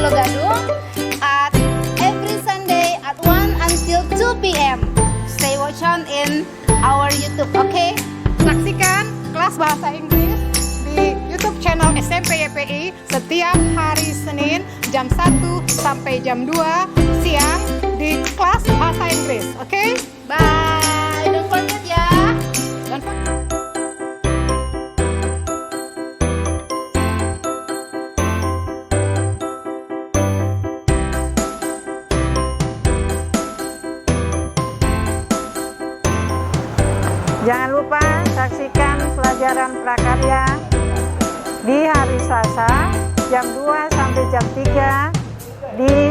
Pulau Gadung at every Sunday at 1 until 2 p.m. Stay watch on in our YouTube, okay? Saksikan kelas bahasa Inggris di YouTube channel SMP YPI setiap hari Senin jam 1 sampai jam 2 siang di kelas bahasa Inggris, oke? Bye. Don't forget ya. Don't forget. Jangan lupa saksikan pelajaran prakarya di hari Selasa jam 2 sampai jam 3 di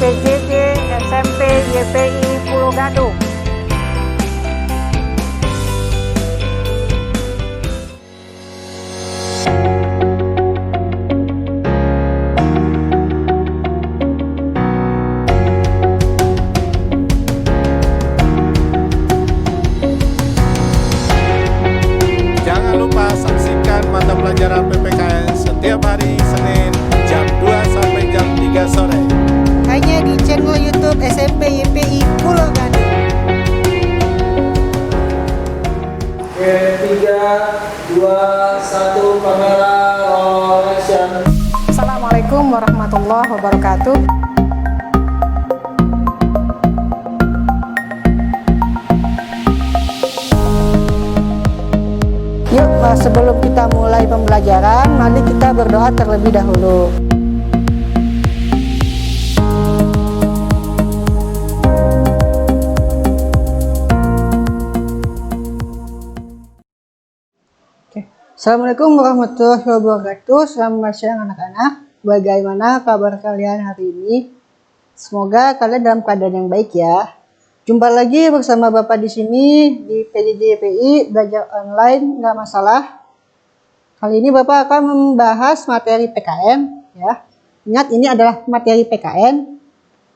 PJJ SMP YPI Pulau Gadung. Jangan lupa saksikan mata pelajaran PPKN setiap hari Senin jam 2 sampai jam 3 sore. Hanya di channel YouTube SMP YPI Pulau Gadung. Oke, 3, 2, 1, kamera roll action. Assalamualaikum warahmatullahi wabarakatuh. Yuk, sebelum kita mulai pembelajaran, mari kita berdoa terlebih dahulu. Assalamualaikum warahmatullahi wabarakatuh. Selamat siang anak-anak. Bagaimana kabar kalian hari ini? Semoga kalian dalam keadaan yang baik ya. Jumpa lagi bersama Bapak di sini di PJJ YPI belajar online nggak masalah. Kali ini Bapak akan membahas materi PKN ya. Ingat ini adalah materi PKN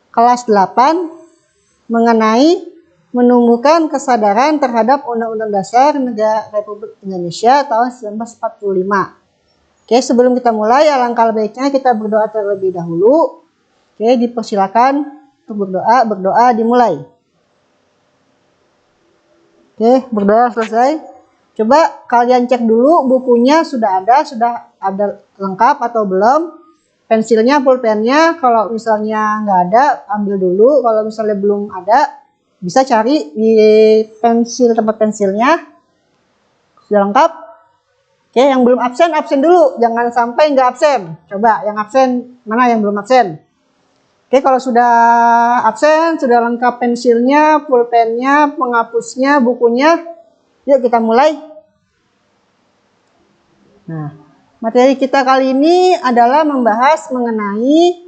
kelas 8 mengenai menumbuhkan kesadaran terhadap Undang-Undang Dasar Negara Republik Indonesia tahun 1945. Oke, sebelum kita mulai, alangkah baiknya kita berdoa terlebih dahulu. Oke, dipersilakan untuk berdoa dimulai. Oke, berdoa selesai. Coba kalian cek dulu bukunya sudah ada lengkap atau belum. Pensilnya, pulpennya, kalau misalnya nggak ada, ambil dulu. Kalau misalnya belum ada, bisa cari di tempat pensilnya. Sudah lengkap? Oke, yang belum absen dulu. Jangan sampai nggak absen. Coba yang absen, mana yang belum absen? Oke, kalau sudah absen, sudah lengkap pensilnya, pulpennya, penghapusnya, bukunya, yuk kita mulai. Nah, materi kita kali ini adalah membahas mengenai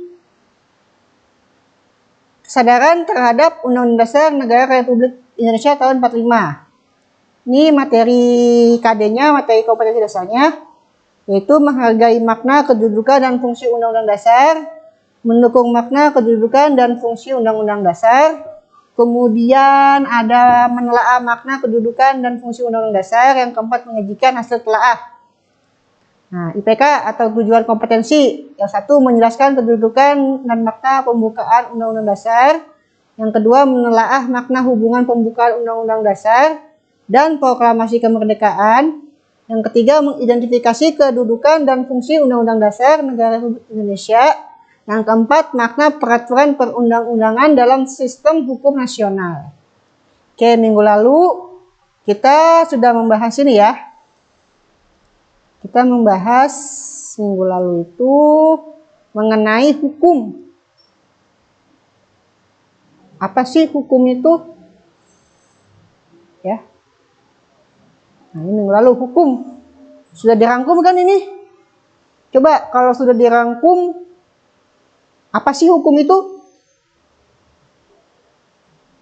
kesadaran terhadap Undang-Undang Dasar Negara Republik Indonesia tahun 45. Ini materi KD-nya, materi kompetensi dasarnya, yaitu menghargai makna kedudukan dan fungsi Undang-Undang Dasar, mendukung makna kedudukan dan fungsi Undang-Undang Dasar, kemudian ada menelaah makna kedudukan dan fungsi Undang-Undang Dasar, yang keempat menyajikan hasil telaah. Nah, IPK atau tujuan kompetensi, yang satu menjelaskan kedudukan dan makna pembukaan Undang-Undang Dasar, yang kedua menelaah makna hubungan pembukaan Undang-Undang Dasar dan proklamasi kemerdekaan, yang ketiga mengidentifikasi kedudukan dan fungsi Undang-Undang Dasar Negara Republik Indonesia, yang keempat makna peraturan perundang-undangan dalam sistem hukum nasional. Oke, minggu lalu kita sudah membahas ini ya. Kita membahas minggu lalu itu mengenai hukum. Apa sih hukum itu? Ya. Nah, ini minggu lalu hukum. Sudah dirangkum kan ini? Coba kalau sudah dirangkum, apa sih hukum itu?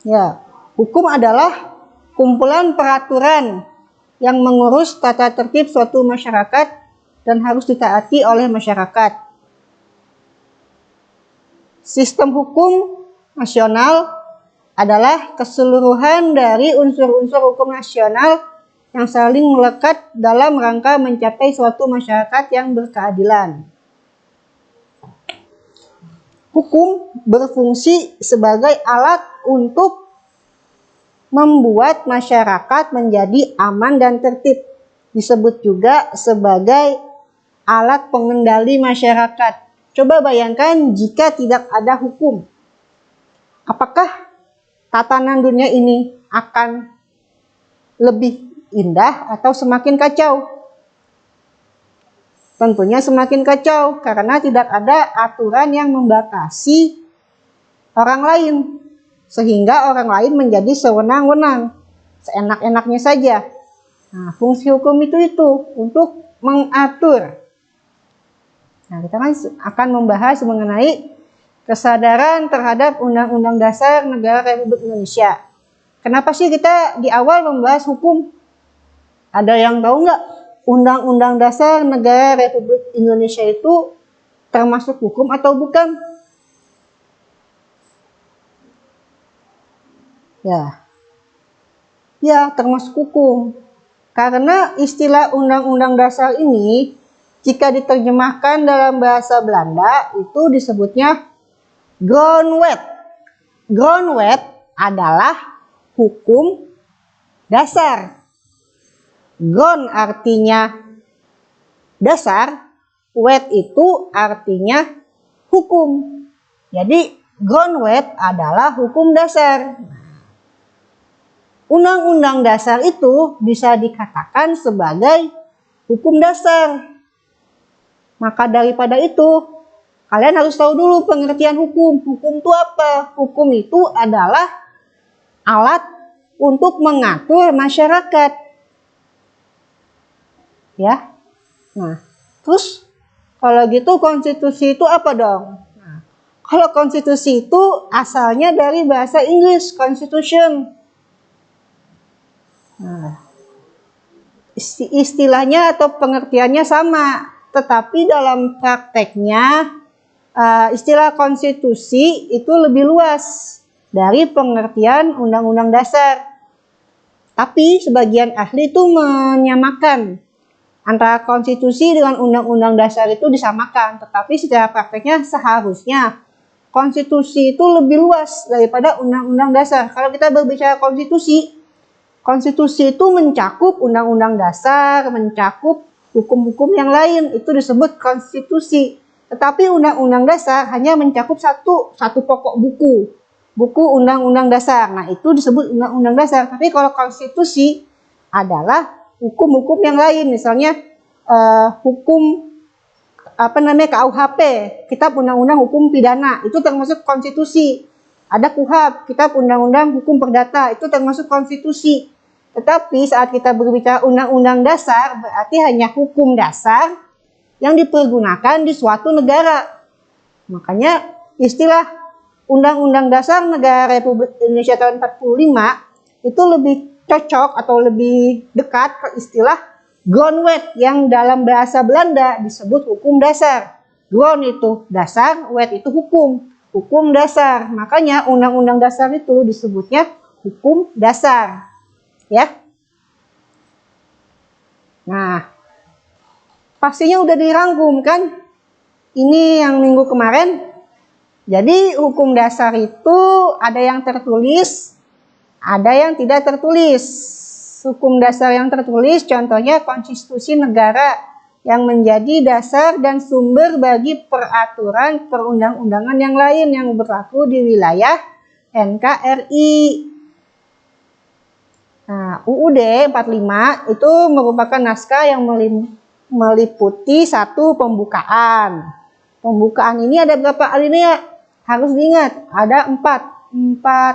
Ya, hukum adalah kumpulan peraturan yang mengurus tata tertib suatu masyarakat dan harus ditaati oleh masyarakat. Sistem hukum nasional adalah keseluruhan dari unsur-unsur hukum nasional yang saling melekat dalam rangka mencapai suatu masyarakat yang berkeadilan. Hukum berfungsi sebagai alat untuk membuat masyarakat menjadi aman dan tertib. Disebut juga sebagai alat pengendali masyarakat. Coba bayangkan jika tidak ada hukum. Apakah tatanan dunia ini akan lebih indah atau semakin kacau? Tentunya semakin kacau karena tidak ada aturan yang membatasi orang lain. Sehingga orang lain menjadi sewenang-wenang, seenak-enaknya saja. Nah, fungsi hukum itu untuk mengatur. Nah, kita akan membahas mengenai kesadaran terhadap Undang-Undang Dasar Negara Republik Indonesia. Kenapa sih kita di awal membahas hukum? Ada yang tahu nggak? Undang-Undang Dasar Negara Republik Indonesia itu termasuk hukum atau bukan? Ya, termasuk hukum. Karena istilah Undang-Undang Dasar ini, jika diterjemahkan dalam bahasa Belanda, itu disebutnya grondwet. Grondwet adalah hukum dasar. Grond artinya dasar, wet itu artinya hukum. Jadi grondwet adalah hukum dasar. Undang-Undang Dasar itu bisa dikatakan sebagai hukum dasar. Maka daripada itu, kalian harus tahu dulu pengertian hukum. Hukum itu apa? Hukum itu adalah alat untuk mengatur masyarakat. Ya. Nah, terus kalau gitu konstitusi itu apa dong? Nah, kalau konstitusi itu asalnya dari bahasa Inggris, constitution. Nah, istilahnya atau pengertiannya sama, tetapi dalam prakteknya istilah konstitusi itu lebih luas dari pengertian undang-undang dasar. Tapi sebagian ahli itu menyamakan antara konstitusi dengan undang-undang dasar itu disamakan, tetapi secara prakteknya seharusnya konstitusi itu lebih luas daripada undang-undang dasar. Kalau kita berbicara konstitusi itu mencakup undang-undang dasar, mencakup hukum-hukum yang lain, itu disebut konstitusi. Tetapi undang-undang dasar hanya mencakup satu pokok buku undang-undang dasar. Nah, itu disebut undang-undang dasar. Tapi kalau konstitusi adalah hukum-hukum yang lain, misalnya hukum KUHP, Kitab Undang-Undang Hukum Pidana, itu termasuk konstitusi. Ada KUHP, Kitab Undang-Undang Hukum Perdata, itu termasuk konstitusi. Tetapi saat kita berbicara undang-undang dasar, berarti hanya hukum dasar yang dipergunakan di suatu negara. Makanya istilah Undang-Undang Dasar Negara Republik Indonesia tahun 45 itu lebih cocok atau lebih dekat ke istilah grondwet yang dalam bahasa Belanda disebut hukum dasar. Grond itu dasar, wet itu hukum dasar. Makanya undang-undang dasar itu disebutnya hukum dasar. Ya. Nah, pastinya udah dirangkum kan? Ini yang minggu kemarin. Jadi hukum dasar itu ada yang tertulis, ada yang tidak tertulis. Hukum dasar yang tertulis contohnya konstitusi negara yang menjadi dasar dan sumber bagi peraturan perundang-undangan yang lain yang berlaku di wilayah NKRI. Nah, UUD 45 itu merupakan naskah yang meliputi satu pembukaan. Pembukaan ini ada berapa alinea? Harus diingat, ada 4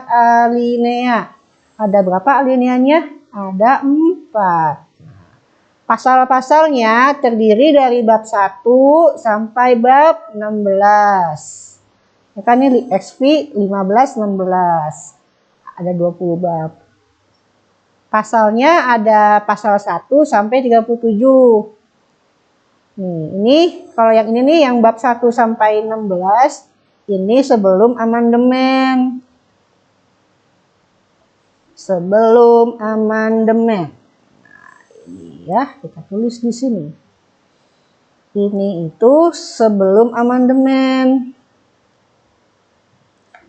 alinea. Ada berapa alineanya? Ada 4. Pasal-pasalnya terdiri dari bab 1 sampai bab 16. Ya kan ini XP 15-16. Ada 20 bab. Pasalnya ada pasal 1 sampai 37. Nih, ini kalau yang ini nih yang bab 1 sampai 16 ini sebelum amandemen. Sebelum amandemen. Nah, ini ya, kita tulis di sini. Ini itu sebelum amandemen.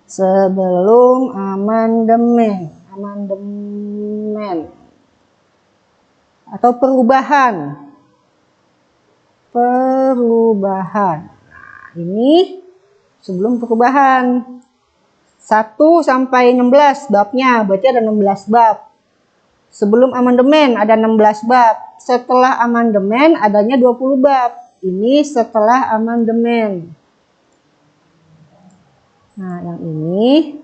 Sebelum amandemen atau perubahan. Nah, ini sebelum perubahan. 1 sampai 16 babnya, berarti ada 16 bab. Sebelum amandemen ada 16 bab. Setelah amandemen adanya 20 bab. Ini setelah amandemen. Nah, yang ini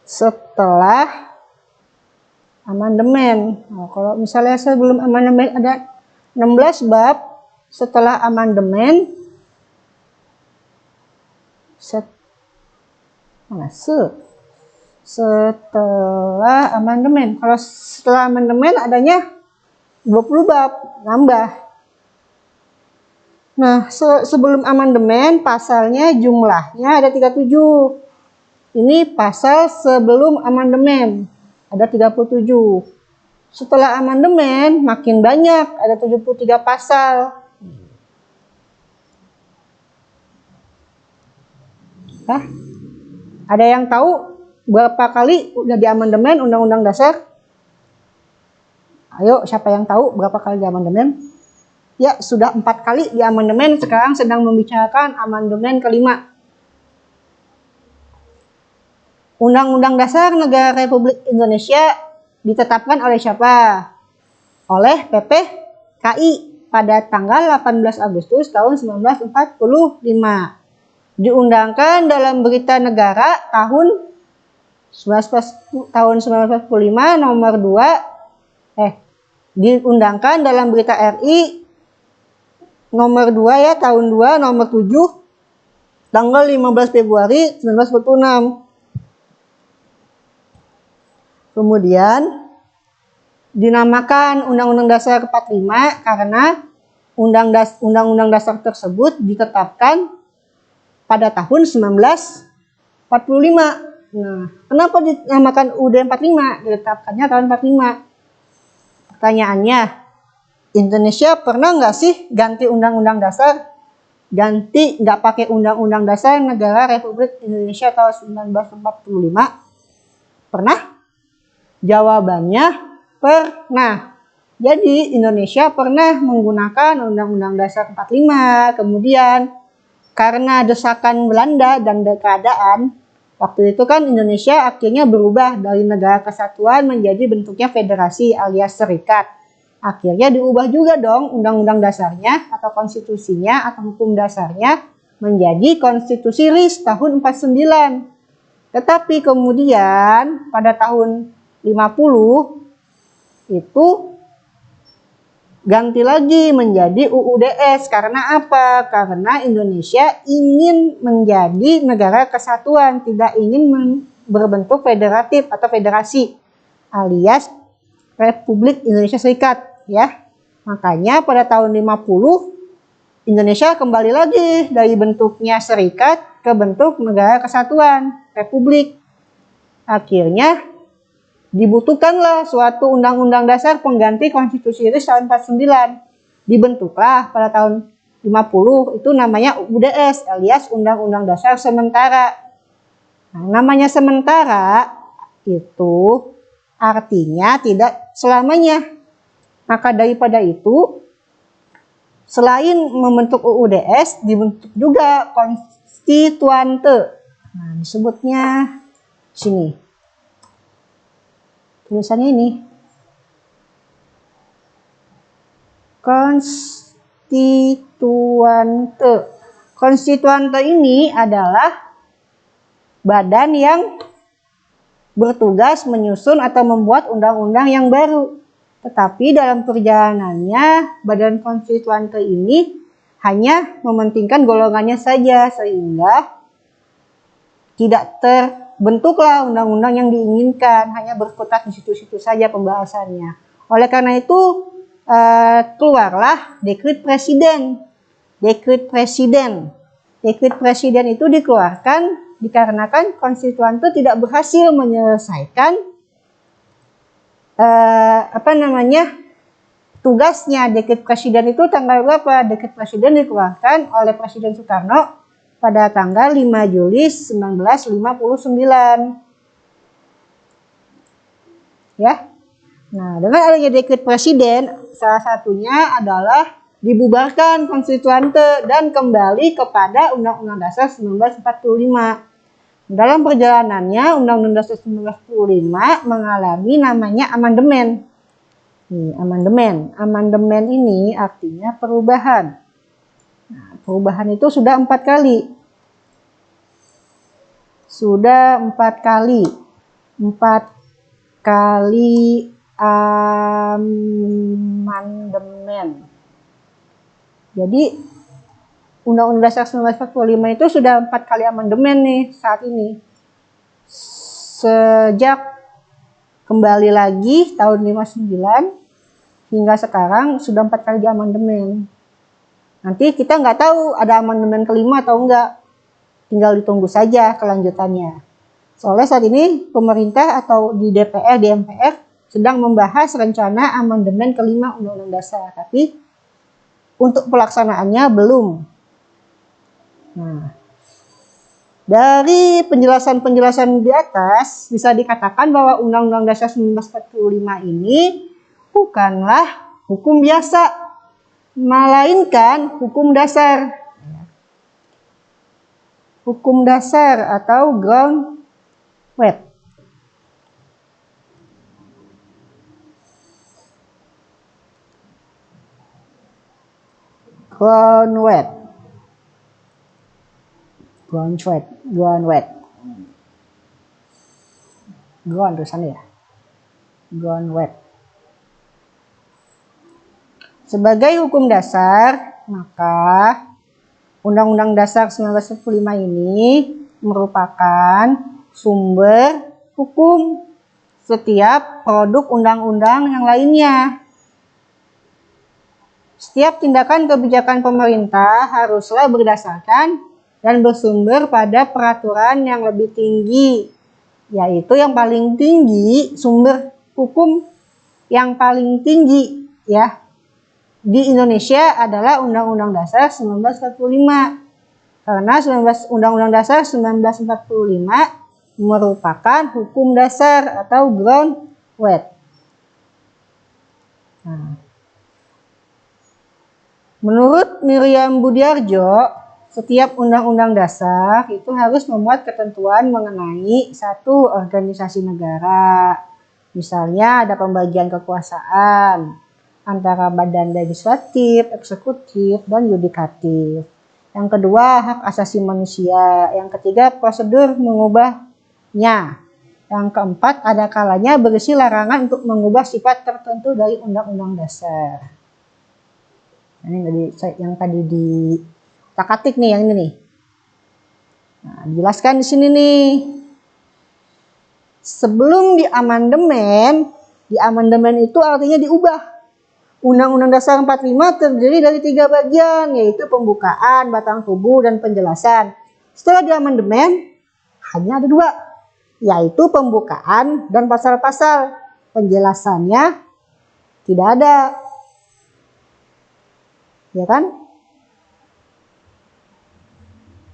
setelah amandemen. Nah, kalau misalnya sebelum amandemen ada 16 bab, setelah amandemen setelah amandemen. Kalau setelah amandemen adanya 20 bab, nambah. Nah, sebelum amandemen pasalnya jumlahnya ada 37. Ini pasal sebelum amandemen ada 37. Setelah amandemen makin banyak, ada 73 pasal. Hah? Ada yang tahu berapa kali udah di amandemen Undang-Undang Dasar? Ayo, siapa yang tahu berapa kali di amandemen? Ya, sudah 4 kali di amandemen, sekarang sedang membicarakan amandemen kelima. Undang-Undang Dasar Negara Republik Indonesia ditetapkan oleh siapa? Oleh PPKI pada tanggal 18 Agustus tahun 1945. Diundangkan dalam Berita Negara tahun 1945 nomor 2. Diundangkan dalam Berita RI nomor 2 ya, tahun 2 nomor 7 tanggal 15 Februari 1946. Kemudian dinamakan Undang-Undang Dasar 45 karena Undang-Undang Dasar tersebut ditetapkan pada tahun 1945. Nah, kenapa dinamakan UUD 45? Ditetapkannya tahun 45. Pertanyaannya, Indonesia pernah nggak sih ganti Undang-Undang Dasar? Ganti nggak pakai Undang-Undang Dasar Negara Republik Indonesia tahun 1945? Pernah? Jawabannya pernah. Jadi Indonesia pernah menggunakan Undang-Undang Dasar 45. Kemudian karena desakan Belanda dan keadaan, waktu itu kan Indonesia akhirnya berubah dari negara kesatuan menjadi bentuknya federasi alias serikat. Akhirnya diubah juga dong Undang-Undang Dasarnya atau konstitusinya atau hukum dasarnya menjadi Konstitusi RIS tahun 49. Tetapi kemudian pada tahun 50 itu ganti lagi menjadi UUDS. Karena apa? Karena Indonesia ingin menjadi negara kesatuan, tidak ingin berbentuk federatif atau federasi alias Republik Indonesia Serikat ya. Makanya pada tahun 50 Indonesia kembali lagi dari bentuknya serikat ke bentuk negara kesatuan, republik. Akhirnya dibutuhkanlah suatu undang-undang dasar pengganti konstitusi RIS tahun 49. Dibentuklah pada tahun 50, itu namanya UUDS alias Undang-Undang Dasar Sementara. Nah, namanya sementara itu artinya tidak selamanya. Maka daripada itu, selain membentuk UUDS, dibentuk juga konstituante. Nah, disebutnya sini. Tulisannya ini. Konstituante. Konstituante ini adalah badan yang bertugas menyusun atau membuat undang-undang yang baru. Tetapi dalam perjalanannya, badan konstituante ini hanya mementingkan golongannya saja, sehingga tidak terbentuklah undang-undang yang diinginkan, hanya berkutat di situ-situ saja pembahasannya. Oleh karena itu, keluarlah dekret presiden. Dekret presiden. Dekret presiden itu dikeluarkan dikarenakan konstituante tidak berhasil menyelesaikan tugasnya dekret presiden itu tanggal berapa? Dekret presiden dikeluarkan oleh Presiden Soekarno pada tanggal 5 Juli 1959. Ya. Nah, dengan adanya dekret presiden, salah satunya adalah dibubarkan konstituante dan kembali kepada Undang-Undang Dasar 1945. Dalam perjalanannya, Undang-Undang Dasar 1945 mengalami namanya amandemen. Amandemen. Amandemen ini artinya perubahan. Nah, perubahan itu sudah 4 kali. Sudah 4 kali. 4 kali amandemen. Jadi Undang-Undang Dasar 1945 itu sudah 4 kali amandemen nih saat ini. Sejak kembali lagi tahun 59 hingga sekarang sudah 4 kali di amandemen. Nanti kita nggak tahu ada amandemen kelima atau enggak. Tinggal ditunggu saja kelanjutannya. Soalnya saat ini pemerintah atau di DPR, di MPR sedang membahas rencana amandemen kelima Undang-Undang Dasar. Tapi untuk pelaksanaannya belum. Nah, dari penjelasan-penjelasan di atas bisa dikatakan bahwa Undang-Undang Dasar 1945 ini bukanlah hukum biasa, melainkan hukum dasar. Hukum dasar atau ground wet. Ground wet. Ground wet. Ground wet. Ground tulisannya ya. Ground wet. Sebagai hukum dasar, maka Undang-Undang Dasar 1945 ini merupakan sumber hukum setiap produk undang-undang yang lainnya. Setiap tindakan kebijakan pemerintah haruslah berdasarkan dan bersumber pada peraturan yang lebih tinggi, yaitu yang paling tinggi, sumber hukum yang paling tinggi ya di Indonesia adalah Undang-Undang Dasar 1945. Karena Undang-Undang Dasar 1945 merupakan hukum dasar atau ground wet. Nah, menurut Miriam Budiarjo, setiap undang-undang dasar itu harus memuat ketentuan mengenai satu organisasi negara. Misalnya ada pembagian kekuasaan antara badan legislatif, eksekutif, dan yudikatif. Yang kedua, hak asasi manusia. Yang ketiga, prosedur mengubahnya. Yang keempat, ada kalanya berisi larangan untuk mengubah sifat tertentu dari undang-undang dasar. Ini yang tadi di takatik nih, yang ini nih. Nah, dijelaskan di sini nih. Sebelum di amandemen itu artinya diubah. Undang-Undang Dasar 45 terdiri dari 3 bagian, yaitu pembukaan, batang tubuh, dan penjelasan. Setelah di amandemen, hanya ada 2, yaitu pembukaan dan pasal-pasal. Penjelasannya tidak ada. Ya kan?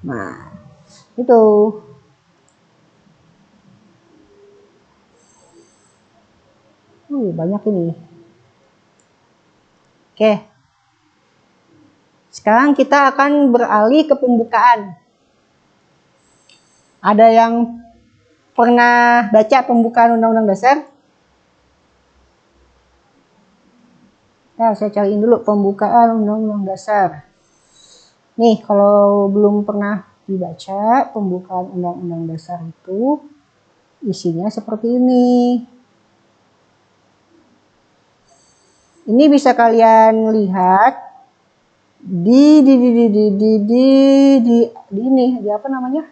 Nah, itu. Banyak ini. Oke. Sekarang kita akan beralih ke pembukaan. Ada yang pernah baca pembukaan Undang-Undang Dasar? Nah, saya cariin dulu pembukaan Undang-Undang Dasar. Nih, kalau belum pernah dibaca pembukaan Undang-Undang Dasar itu isinya seperti ini. Ini bisa kalian lihat di apa namanya?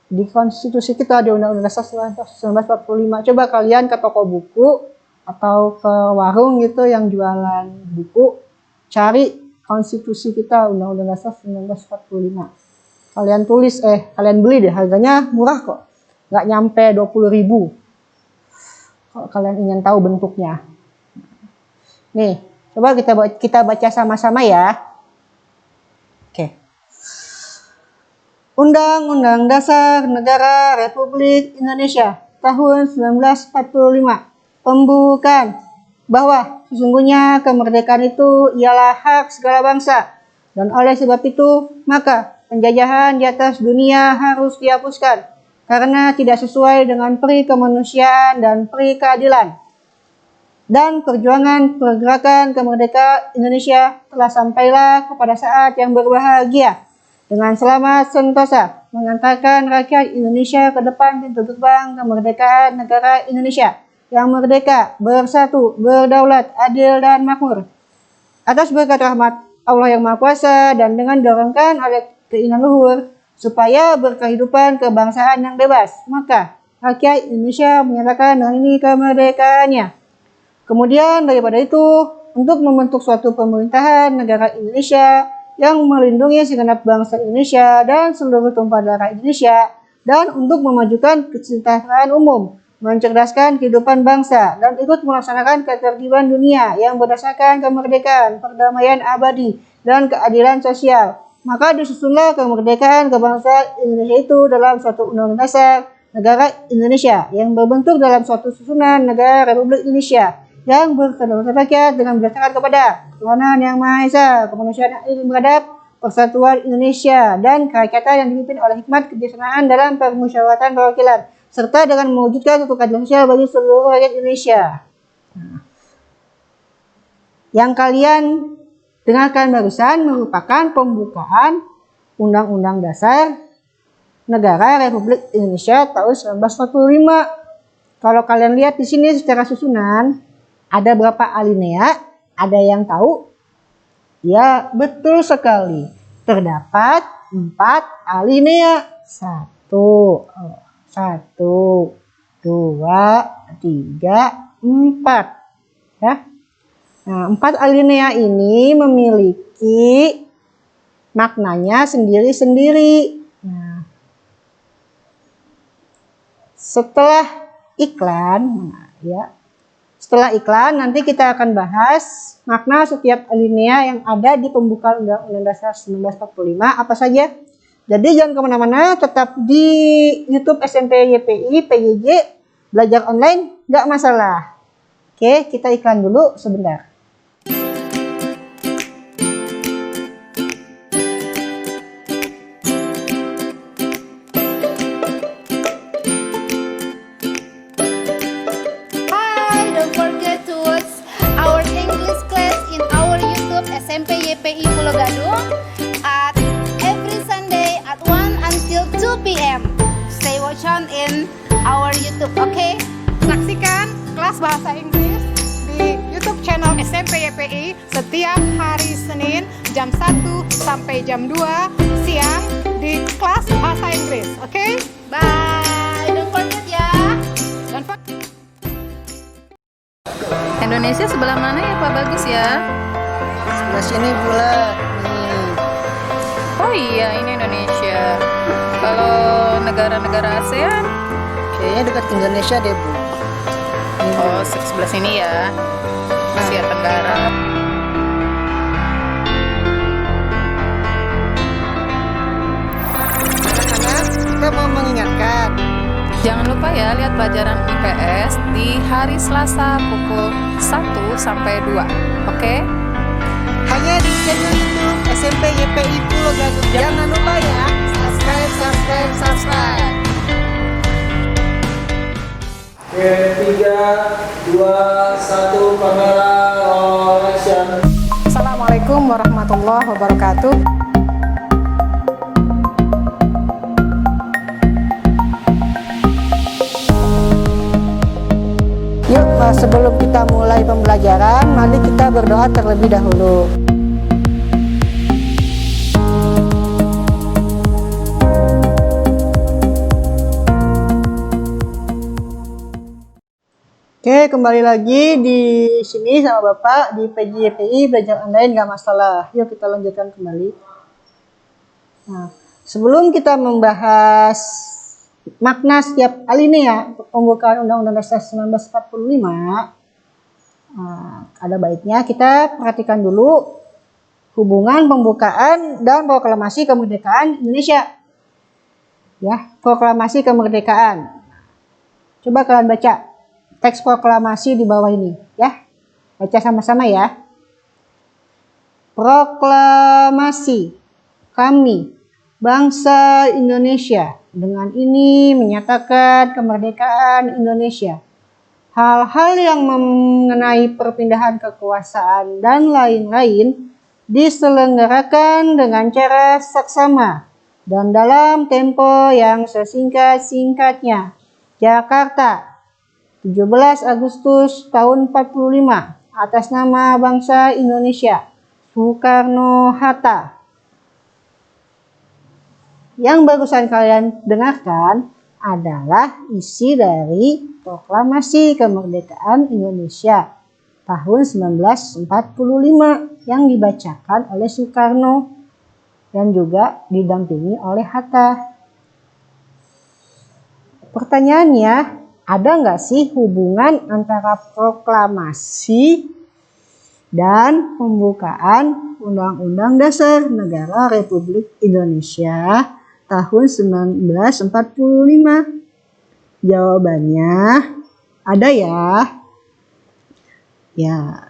Di konstitusi kita ada Undang-Undang Dasar 1945. Coba kalian ke toko buku atau ke warung gitu yang jualan buku, cari konstitusi kita Undang-Undang Dasar 1945. Kalian tulis, kalian beli deh, harganya murah kok. Nggak nyampe 20.000. Kalau kalian ingin tahu bentuknya. Nih, coba kita baca sama-sama ya. Oke. Undang-Undang Dasar Negara Republik Indonesia tahun 1945 pembukaan bahwa sesungguhnya kemerdekaan itu ialah hak segala bangsa, dan oleh sebab itu maka penjajahan di atas dunia harus dihapuskan karena tidak sesuai dengan peri kemanusiaan dan peri keadilan. Dan perjuangan pergerakan kemerdekaan Indonesia telah sampailah kepada saat yang berbahagia dengan selamat sentosa mengantarkan rakyat Indonesia ke depan pintu gerbang kemerdekaan negara Indonesia yang merdeka, bersatu, berdaulat, adil, dan makmur. Atas berkat rahmat Allah yang Maha Kuasa dan dengan didorongkan oleh keinginan luhur supaya berkehidupan kebangsaan yang bebas, maka rakyat Indonesia menyatakan dengan ini kemerdekaannya. Kemudian daripada itu, untuk membentuk suatu pemerintahan negara Indonesia yang melindungi segenap bangsa Indonesia dan seluruh tumpah darah Indonesia, dan untuk memajukan kesejahteraan umum, mencerdaskan kehidupan bangsa, dan ikut melaksanakan ketertiban dunia yang berdasarkan kemerdekaan, perdamaian abadi, dan keadilan sosial. Maka disusunlah kemerdekaan kebangsaan Indonesia itu dalam suatu undang-undang dasar negara Indonesia yang berbentuk dalam suatu susunan negara Republik Indonesia yang berkedaulatan rakyat dengan berdasarkan kepada ketuhanan yang Maha Esa, kemanusiaan yang beradab, persatuan Indonesia, dan kerakyatan yang dipimpin oleh hikmat kebijaksanaan dalam permusyawaratan perwakilan, serta dengan mewujudkan suatu keadilan sosial bagi seluruh rakyat Indonesia. Yang kalian dengarkan barusan merupakan pembukaan Undang-Undang Dasar Negara Republik Indonesia tahun 1945. Kalau kalian lihat di sini secara susunan, ada berapa alinea? Ada yang tahu? Ya, betul sekali. Terdapat 4 alinea. 1, 2, 3, 4. Ya. Nah, 4 alinea ini memiliki maknanya sendiri-sendiri. Nah, setelah iklan, setelah iklan nanti kita akan bahas makna setiap alinea yang ada di pembukaan Undang-Undang Dasar 1945 apa saja. Jadi jangan kemana-mana, tetap di YouTube SMP YPI PJJ belajar online, nggak masalah. Oke, kita iklan dulu sebentar. SMP YPI Pulau Gadung at every Sunday at 1 until 2 p.m. Stay watch on in our YouTube, okay? Saksikan kelas bahasa Inggris di YouTube channel SMP YPI setiap hari Senin jam 1 sampai jam 2 siang di kelas bahasa Inggris, oke? Bye, don't forget ya. Don't forget. Indonesia sebelah mana ya Pak Bagus ya? Sebelah sini bulat. Nih. Oh iya, ini Indonesia. Kalau negara-negara ASEAN? Kayaknya dekat ke Indonesia deh, Bu. Oh, sebelah sini ya. Asia Tenggara. Anak-anak, kita mau mengingatkan. Jangan lupa ya lihat pelajaran IPS di hari Selasa pukul 1 sampai 2. Oke? Hanya di channel YouTube SMP YPI Pulau Gadung. Jangan lupa ya, subscribe. Oke, 3, 2, 1, kamera, roll action. Assalamualaikum warahmatullahi wabarakatuh. Yuk, sebelum kita mulai pembelajaran, mari kita berdoa terlebih dahulu. Oke, kembali lagi di sini sama Bapak di PJPI belajar online nggak masalah. Yuk kita lanjutkan kembali. Nah, sebelum kita membahas makna setiap alinea untuk pembukaan Undang-Undang Dasar 1945, Ada baiknya kita perhatikan dulu hubungan pembukaan dan proklamasi kemerdekaan Indonesia. Ya, proklamasi kemerdekaan. Coba kalian baca teks proklamasi di bawah ini, ya. Baca sama-sama ya. Proklamasi kami, bangsa Indonesia, dengan ini menyatakan kemerdekaan Indonesia. Hal-hal yang mengenai perpindahan kekuasaan dan lain-lain diselenggarakan dengan cara saksama dan dalam tempo yang sesingkat-singkatnya. Jakarta, 17 Agustus tahun 45, atas nama bangsa Indonesia, Soekarno-Hatta. Yang barusan kalian dengarkan adalah isi dari proklamasi kemerdekaan Indonesia tahun 1945 yang dibacakan oleh Soekarno dan juga didampingi oleh Hatta. Pertanyaannya, ada nggak sih hubungan antara proklamasi dan pembukaan Undang-Undang Dasar Negara Republik Indonesia tahun 1945? Jawabannya ada ya. Ya,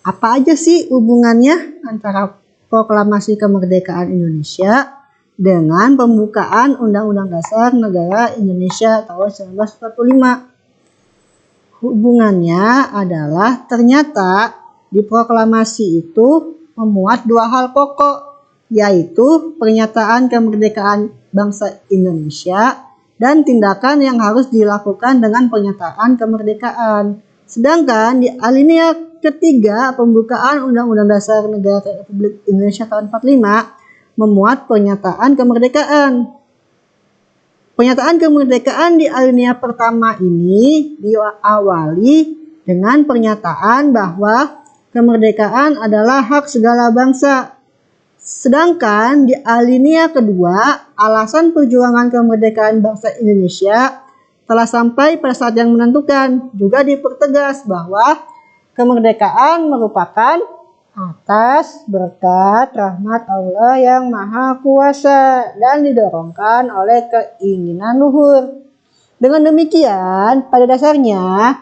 apa aja sih hubungannya antara proklamasi kemerdekaan Indonesia dengan pembukaan Undang-Undang Dasar Negara Indonesia tahun 1945? Hubungannya adalah ternyata di proklamasi itu memuat dua hal pokok, yaitu pernyataan kemerdekaan bangsa Indonesia dan tindakan yang harus dilakukan dengan pernyataan kemerdekaan. Sedangkan di alinea ketiga pembukaan Undang-Undang Dasar Negara Republik Indonesia tahun 45 memuat pernyataan kemerdekaan. Pernyataan kemerdekaan di alinea pertama ini diawali dengan pernyataan bahwa kemerdekaan adalah hak segala bangsa. Sedangkan di alinea kedua, alasan perjuangan kemerdekaan bangsa Indonesia telah sampai pada saat yang menentukan. Juga dipertegas bahwa kemerdekaan merupakan atas berkat rahmat Allah yang Maha Kuasa dan didorongkan oleh keinginan luhur. Dengan demikian, pada dasarnya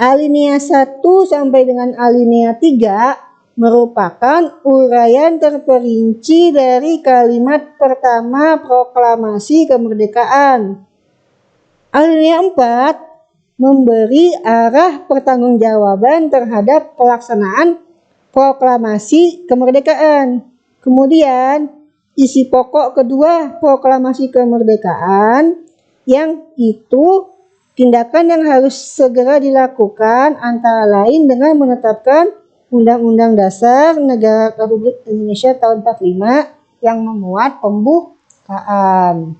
alinea 1 sampai dengan alinea 3 merupakan uraian terperinci dari kalimat pertama proklamasi kemerdekaan. Alinea 4 memberi arah pertanggungjawaban terhadap pelaksanaan proklamasi kemerdekaan. Kemudian isi pokok kedua proklamasi kemerdekaan, yang itu tindakan yang harus segera dilakukan antara lain dengan menetapkan Undang-Undang Dasar Negara Republik Indonesia tahun 45 yang memuat pembukaan.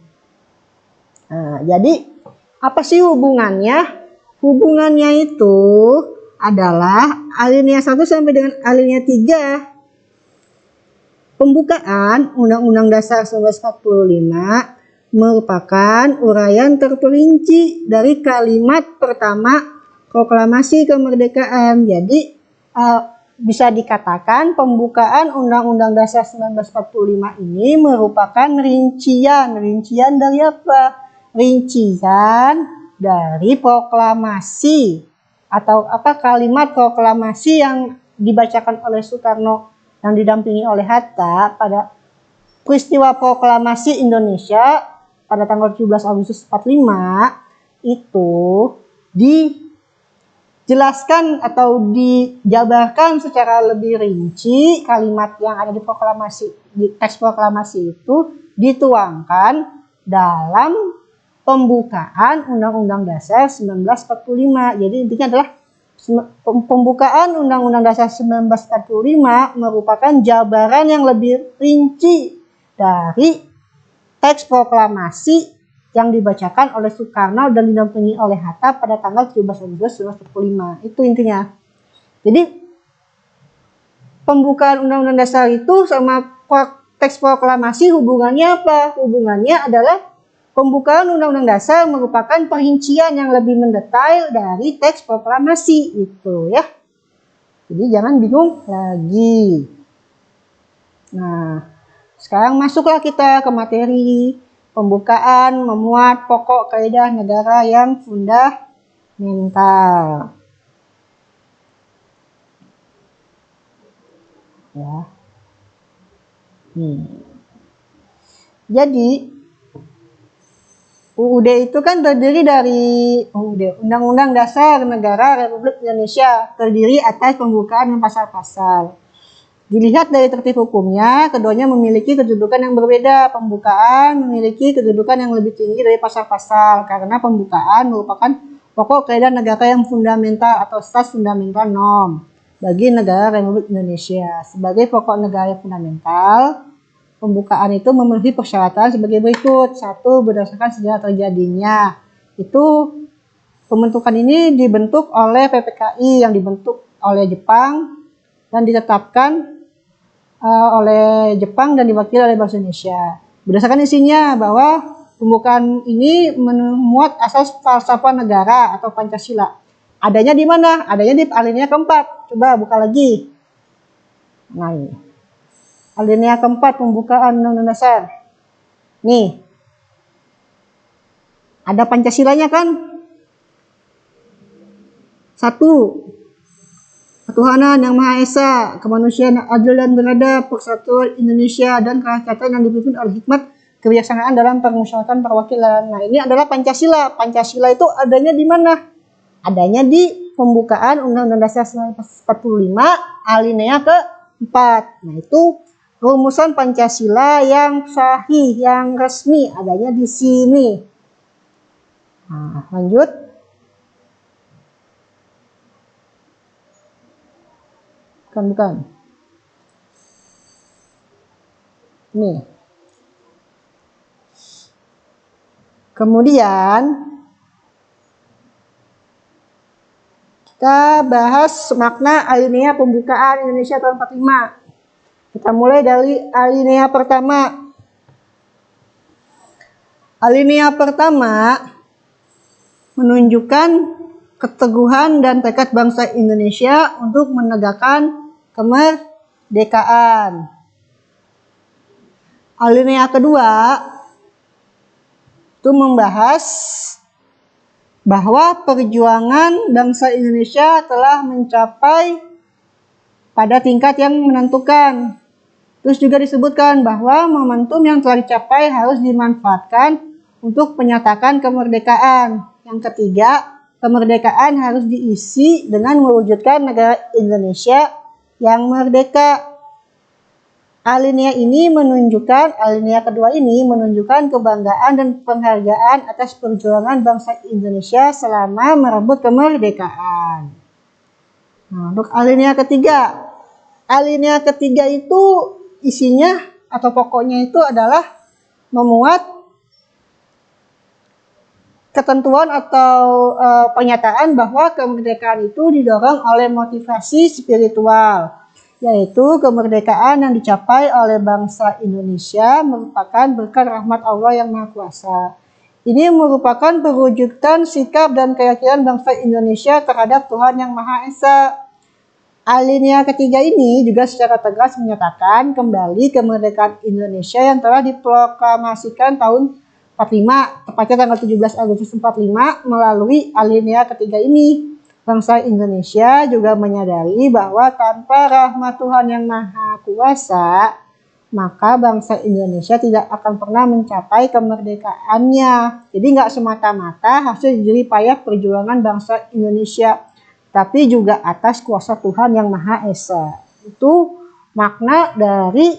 Jadi apa sih hubungannya? Hubungannya itu adalah alinea 1 sampai dengan alinea 3. Pembukaan Undang-Undang Dasar 1945 merupakan uraian terperinci dari kalimat pertama proklamasi kemerdekaan. Jadi bisa dikatakan pembukaan Undang-Undang Dasar 1945 ini merupakan rincian dari apa? Rincian dari proklamasi atau kalimat proklamasi yang dibacakan oleh Soekarno yang didampingi oleh Hatta pada peristiwa proklamasi Indonesia pada tanggal 17 Agustus 45 itu dijelaskan atau dijabarkan secara lebih rinci. Kalimat yang ada di proklamasi, di teks proklamasi itu dituangkan dalam pembukaan Undang-Undang Dasar 1945. Jadi intinya adalah pembukaan Undang-Undang Dasar 1945 merupakan jabaran yang lebih rinci dari teks proklamasi yang dibacakan oleh Soekarno dan didampingi oleh Hatta pada tanggal 17 Agustus 1945. Itu intinya. Jadi pembukaan Undang-Undang Dasar itu sama teks proklamasi hubungannya apa? Hubungannya adalah pembukaan Undang-Undang Dasar merupakan perincian yang lebih mendetail dari teks proklamasi itu ya. Jadi jangan bingung lagi. Nah, sekarang masuklah kita ke materi pembukaan memuat pokok kaidah negara yang fundamental. Ya. Jadi UUD itu kan terdiri dari Undang-Undang Dasar Negara Republik Indonesia, terdiri atas pembukaan dan pasal-pasal. Dilihat dari tertib hukumnya, keduanya memiliki kedudukan yang berbeda. Pembukaan memiliki kedudukan yang lebih tinggi dari pasal-pasal karena pembukaan merupakan pokok kaidah negara yang fundamental atau asas fundamental norm bagi negara Republik Indonesia. Sebagai pokok negara yang fundamental, pembukaan itu memenuhi persyaratan sebagai berikut. 1. Berdasarkan sejarah terjadinya. Itu pembentukan ini dibentuk oleh PPKI yang dibentuk oleh Jepang dan ditetapkan oleh Jepang dan diwakili oleh Bank Indonesia. Berdasarkan isinya bahwa pembukaan ini memuat asas falsafah negara atau Pancasila. Adanya di mana? Adanya di alinea keempat. Coba buka lagi. Nah, ini. Alinea keempat pembukaan Undang-Undang Dasar. Nih. Ada Pancasilanya kan? 1. Ketuhanan yang Maha Esa, kemanusiaan adil dan beradab, persatuan Indonesia dan kerakyatan yang dipimpin oleh hikmat kebijaksanaan dalam permusyawaratan perwakilan. Nah, ini adalah Pancasila. Pancasila itu adanya di mana? Adanya di pembukaan Undang-Undang Dasar 1945 alinea ke-4. Nah, itu rumusan Pancasila yang sahih, yang resmi adanya di sini. Nah, lanjut. Bukan. Nih. Kemudian kita bahas makna alinea pembukaan Indonesia tahun 45. Kita mulai dari alinea pertama. Alinea pertama menunjukkan keteguhan dan tekad bangsa Indonesia untuk menegakkan kemerdekaan. Alinea kedua itu membahas bahwa perjuangan bangsa Indonesia telah mencapai pada tingkat yang menentukan. Terus juga disebutkan bahwa momentum yang telah dicapai harus dimanfaatkan untuk menyatakan kemerdekaan. Yang ketiga, kemerdekaan harus diisi dengan mewujudkan negara Indonesia yang merdeka. Alinea kedua ini menunjukkan kebanggaan dan penghargaan atas perjuangan bangsa Indonesia selama merebut kemerdekaan. Nah, untuk alinea ketiga itu isinya atau pokoknya itu adalah memuat ketentuan atau pernyataan bahwa kemerdekaan itu didorong oleh motivasi spiritual, yaitu kemerdekaan yang dicapai oleh bangsa Indonesia merupakan berkat rahmat Allah yang Maha Kuasa. Ini merupakan perwujudan sikap dan keyakinan bangsa Indonesia terhadap Tuhan yang Maha Esa. Alinea ketiga ini juga secara tegas menyatakan kembali kemerdekaan Indonesia yang telah diproklamasikan tahun 45, tepatnya tanggal 17 Agustus 45. Melalui alinea ketiga ini, bangsa Indonesia juga menyadari bahwa tanpa rahmat Tuhan yang Maha Kuasa, maka bangsa Indonesia tidak akan pernah mencapai kemerdekaannya. Jadi nggak semata-mata hasil jerih payah perjuangan bangsa Indonesia, tapi juga atas kuasa Tuhan yang Maha Esa. Itu makna dari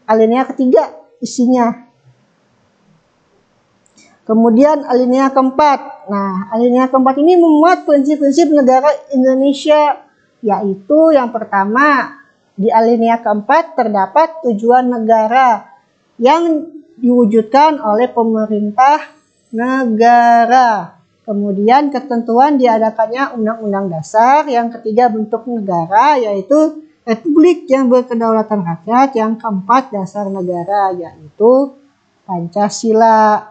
alinea ketiga isinya. Kemudian alinea keempat. Nah, alinea keempat ini memuat prinsip-prinsip negara Indonesia, yaitu yang pertama, di alinea keempat terdapat tujuan negara yang diwujudkan oleh pemerintah negara. Kemudian ketentuan diadakannya Undang-Undang Dasar. Yang ketiga, bentuk negara, yaitu Republik yang berkedaulatan rakyat. Yang keempat, dasar negara, yaitu Pancasila.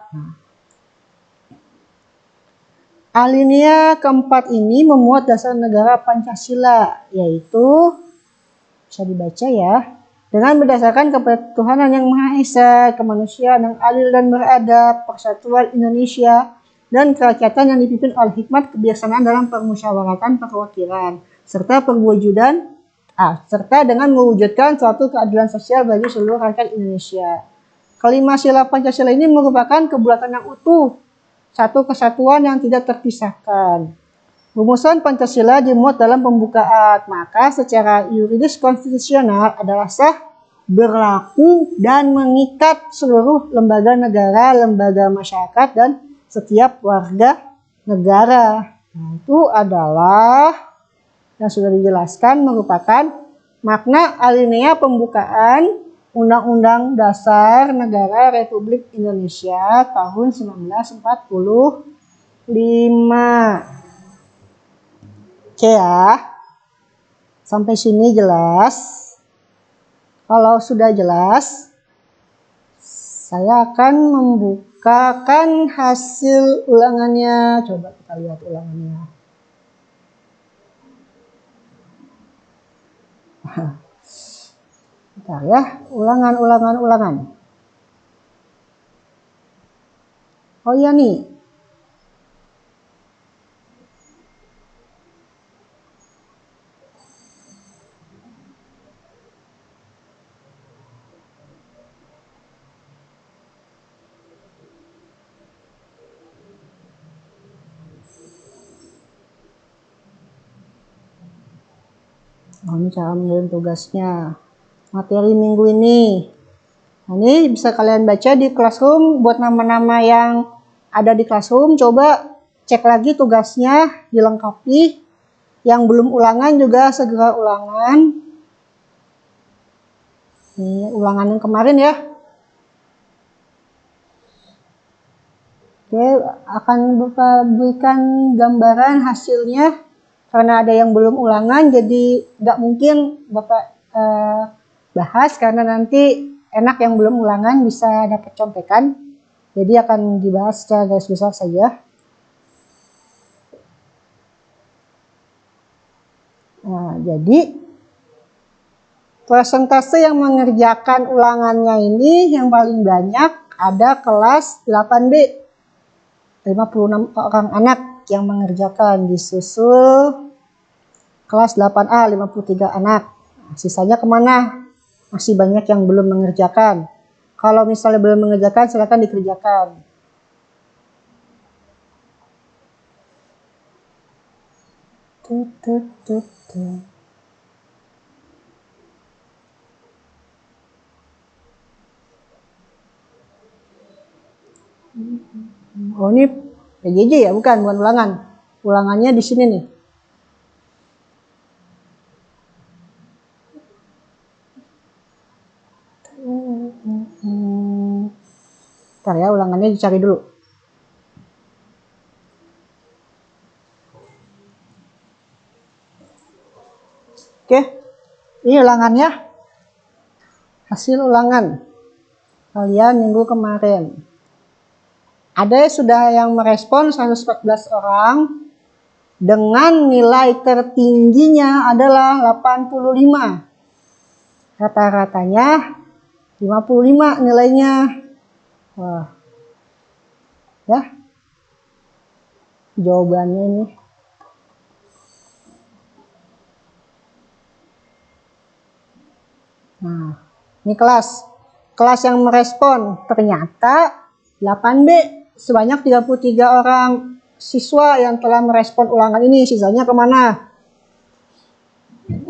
Alinea keempat ini memuat dasar negara Pancasila, yaitu bisa dibaca ya, dengan berdasarkan ketuhanan yang Maha Esa, kemanusiaan yang adil dan beradab, persatuan Indonesia, dan kerakyatan yang dipimpin oleh hikmat kebijaksanaan dalam permusyawaratan perwakilan, serta serta dengan mewujudkan suatu keadilan sosial bagi seluruh rakyat Indonesia. Kelima sila Pancasila ini merupakan kebulatan yang utuh, satu kesatuan yang tidak terpisahkan. Rumusan Pancasila dimuat dalam pembukaan, maka secara yuridis konstitusional adalah sah, berlaku, dan mengikat seluruh lembaga negara, lembaga masyarakat, dan setiap warga negara. Nah, itu adalah yang sudah dijelaskan merupakan makna alinea pembukaan Undang-Undang Dasar Negara Republik Indonesia tahun 1945. Oke ya, sampai sini jelas. Kalau sudah jelas, saya akan membukakan hasil ulangannya. Coba kita lihat ulangannya. Bentar ya, ulangan. Oh iya nih. Oh, ini cara mengirim tugasnya. Materi minggu ini. Nah, ini bisa kalian baca di Classroom. Buat nama-nama yang ada di Classroom, coba cek lagi tugasnya, dilengkapi. Yang belum ulangan juga segera ulangan. Ini ulangan yang kemarin ya. Oke, akan berikan gambaran hasilnya. Karena ada yang belum ulangan, jadi nggak mungkin Bapak bahas, karena nanti enak yang belum ulangan bisa dapat contekan. Jadi akan dibahas secara garis besar saja. Nah, jadi persentase yang mengerjakan ulangannya ini yang paling banyak ada kelas 8B. 56 orang anak yang mengerjakan, disusul kelas 8A 53 anak. Nah, sisanya kemana? Masih banyak yang belum mengerjakan. Kalau misalnya belum mengerjakan, silakan dikerjakan. Oh, ini PJJ ya, bukan ulangan. Ulangannya di sini nih. Bentar ya, ulangannya dicari dulu. Oke, ini ulangannya. Hasil ulangan kalian minggu kemarin. Ada sudah yang merespon 114 orang dengan nilai tertingginya adalah 85. Rata-ratanya 55 nilainya. Wah. Ya. Jawabannya ini. Nah, ini kelas yang merespon ternyata 8B. Sebanyak 33 orang siswa yang telah merespon ulangan ini. Sisanya kemana?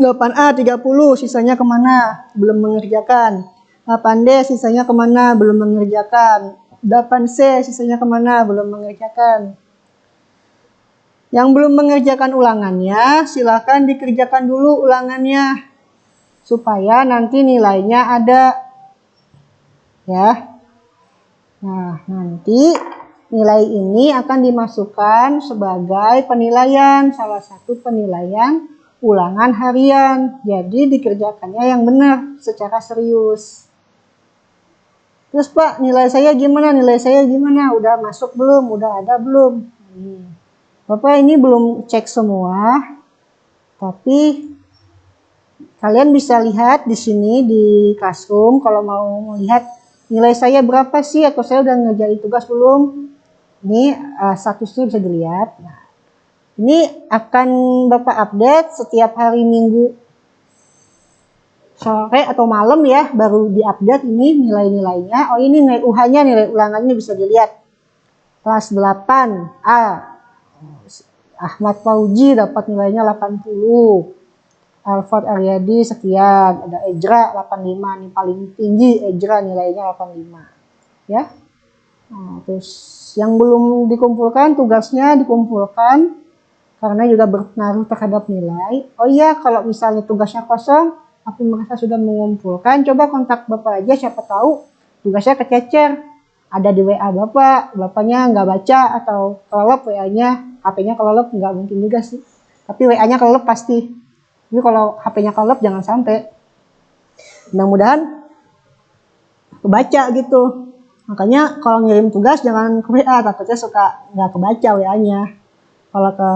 8A 30, sisanya kemana? Belum mengerjakan. 8D sisanya kemana? Belum mengerjakan. 8C sisanya kemana? Belum mengerjakan. Yang belum mengerjakan ulangannya, silakan dikerjakan dulu ulangannya. Supaya nanti nilainya ada. Ya. Nah, nanti nilai ini akan dimasukkan sebagai penilaian, salah satu penilaian ulangan harian. Jadi dikerjakannya yang benar secara serius. Terus Pak, nilai saya gimana? Udah masuk belum? Udah ada belum? Bapak ini belum cek semua, tapi kalian bisa lihat di sini di Classroom kalau mau melihat nilai saya berapa sih, atau saya udah ngerjain tugas belum. Ini statusnya bisa dilihat. Nah, ini akan Bapak update setiap hari Minggu sore atau malam ya, baru diupdate ini nilai-nilainya. Oh, ini nilai UH-nya, nilai ulangannya bisa dilihat. Kelas 8A, Ahmad Fauji dapat nilainya 80. Alfred Aryadi sekian, ada Ejra 85, nih paling tinggi Ejra nilainya 85. Ya. Nah, terus yang belum dikumpulkan tugasnya dikumpulkan karena juga berpengaruh terhadap nilai. Oh iya, kalau misalnya tugasnya kosong, tapi merasa sudah mengumpulkan, coba kontak Bapak aja, siapa tahu tugasnya kececer. Ada di WA Bapak, Bapaknya nggak baca atau kelelep WA-nya, HP-nya kelelep, nggak mungkin juga sih. Tapi WA-nya kelelep pasti. Jadi kalau HP-nya kelelep jangan sampai. Mudah-mudahan kebaca gitu. Makanya kalau ngirim tugas jangan ke WA, takutnya suka nggak kebaca WA-nya. Kalau ke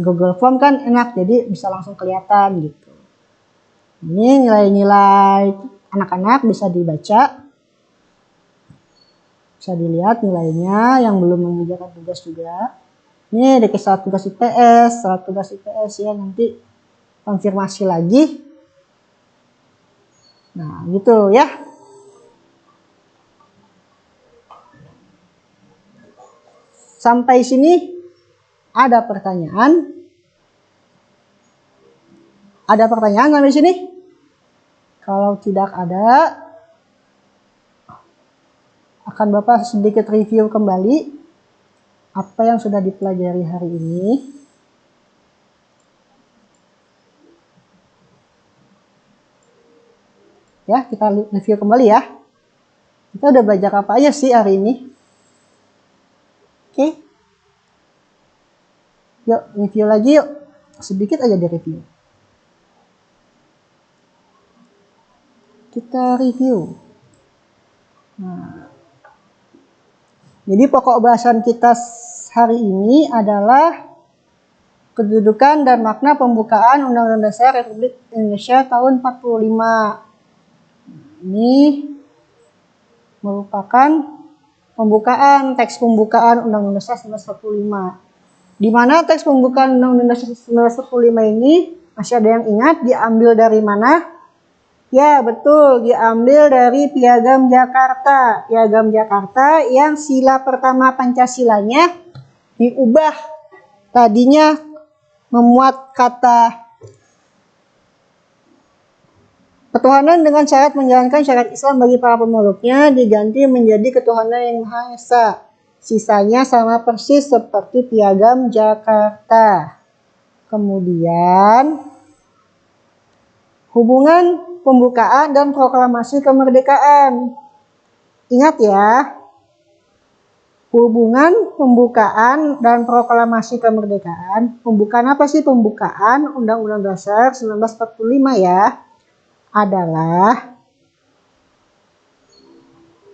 Google Form kan enak, jadi bisa langsung kelihatan gitu. Ini nilai-nilai anak-anak bisa dibaca. Bisa dilihat nilainya yang belum mengerjakan tugas juga. Ini ada saat tugas IPS, saat tugas IPS ya, nanti konfirmasi lagi. Nah, gitu ya. Sampai sini ada pertanyaan? Ada pertanyaan sampai sini? Kalau tidak ada, akan Bapak sedikit review kembali apa yang sudah dipelajari hari ini. Ya, kita review kembali ya. Kita udah belajar apa aja sih hari ini? Oke. Yuk, review lagi yuk. Sedikit aja di review. Kita review. Nah, jadi pokok bahasan kita hari ini adalah kedudukan dan makna pembukaan Undang-Undang Dasar Republik Indonesia tahun 45. Ini merupakan pembukaan, teks pembukaan Undang-Undang Dasar 1945. Di mana teks pembukaan Undang-Undang Dasar 1945 ini masih ada yang ingat diambil dari mana? Ya, betul, diambil dari Piagam Jakarta. Piagam Jakarta yang sila pertama Pancasilanya diubah. Tadinya memuat kata ketuhanan dengan syarat menjalankan syariat Islam bagi para pemeluknya, diganti menjadi ketuhanan yang Maha Esa. Sisanya sama persis seperti Piagam Jakarta. Kemudian hubungan pembukaan dan proklamasi kemerdekaan. Ingat ya, hubungan pembukaan dan proklamasi kemerdekaan. Pembukaan apa sih pembukaan Undang-Undang Dasar 1945 ya? Adalah